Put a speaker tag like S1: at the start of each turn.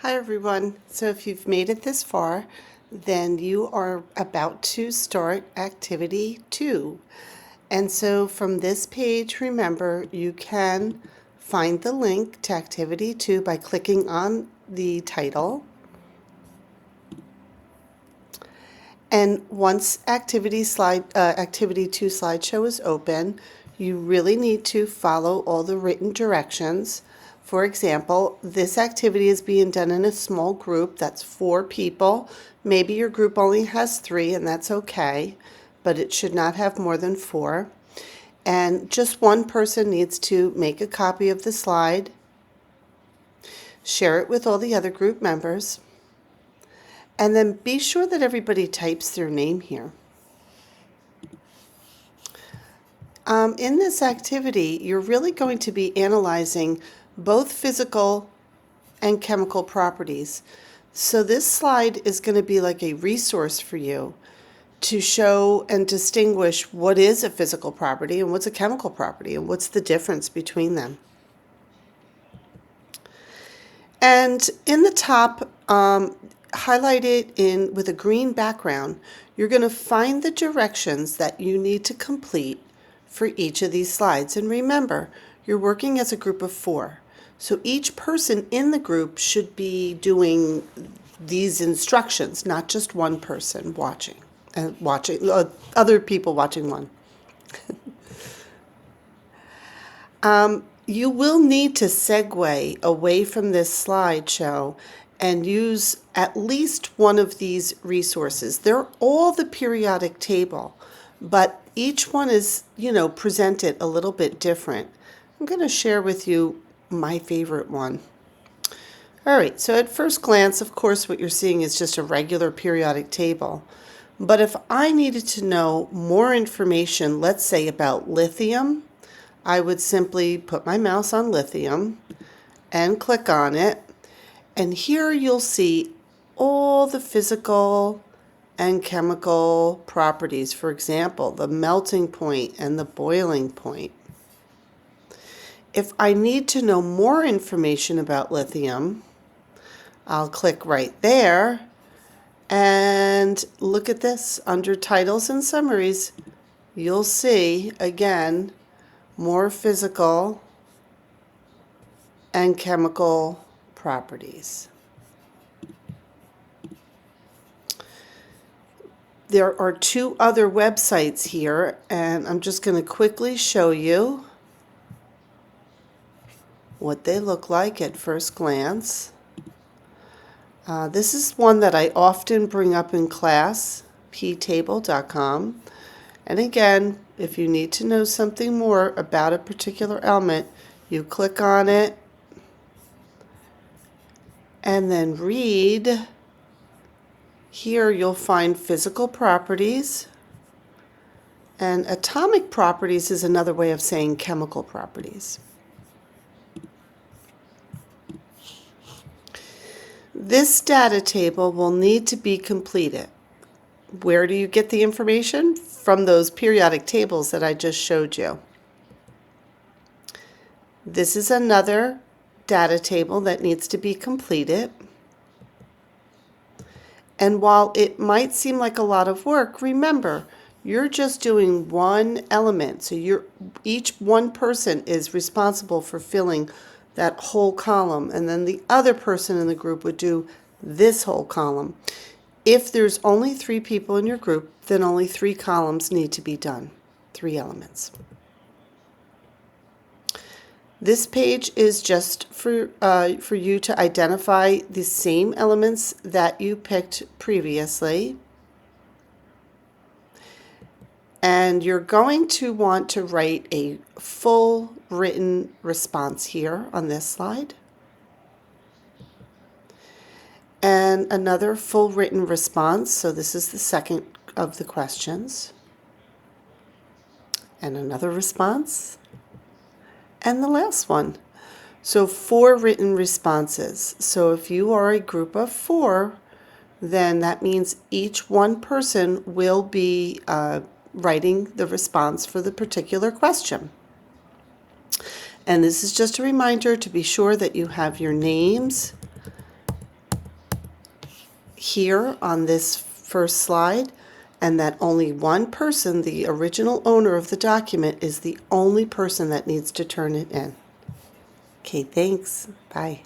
S1: Hi everyone. So if you've made it this far, then you are about to start activity 2. And so from this page, remember, you can find the link to activity 2 by clicking on the title. And once activity 2 slideshow is open, you really need to follow all the written directions. For example, this activity is being done in a small group. That's 4 people. Maybe your group only has 3, and that's okay, but it should not have more than 4. And just one person needs to make a copy of the slide, share it with all the other group members, and then be sure that everybody types their name here. In this activity, you're really going to be analyzing both physical and chemical properties. So this slide is going to be like a resource for you to show and distinguish what is a physical property and what's a chemical property and what's the difference between them. And in the top, highlighted with a green background, you're going to find the directions that you need to complete for each of these slides. And remember, you're working as a group of 4. So each person in the group should be doing these instructions, not just one person watching other people watching one. You will need to segue away from this slideshow and use at least one of these resources. They're all the periodic table, but each one is, presented a little bit different. I'm going to share with you my favorite one. All right, so at first glance, of course, what you're seeing is just a regular periodic table. But if I needed to know more information, let's say about lithium, I would simply put my mouse on lithium and click on it. And here you'll see all the physical and chemical properties. For example, the melting point and the boiling point. If I need to know more information about lithium, I'll click right there and look at this. Under titles and summaries, you'll see again more physical and chemical properties. There are 2 other websites here, and I'm just going to quickly show you what they look like at first glance. This is one that I often bring up in class, ptable.com. And again, if you need to know something more about a particular element, you click on it and then read. Here you'll find physical properties, and atomic properties is another way of saying chemical properties. This data table will need to be completed. Where do you get the information? From those periodic tables that I just showed you. This is another data table that needs to be completed. And while it might seem like a lot of work, remember, you're just doing one element. So each one person is responsible for filling that whole column, and then the other person in the group would do this whole column. If there's only 3 people in your group, then only 3 columns need to be done, 3 elements. This page is just for you to identify the same elements that you picked previously. And you're going to want to write a full written response here on this slide. And another full written response. So this is the second of the questions. And another response. And the last one. So 4 written responses. So if you are a group of 4, then that means each one person will be writing the response for the particular question. And this is just a reminder to be sure that you have your names here on this first slide, and that only one person, the original owner of the document, is the only person that needs to turn it in. Okay, thanks. Bye.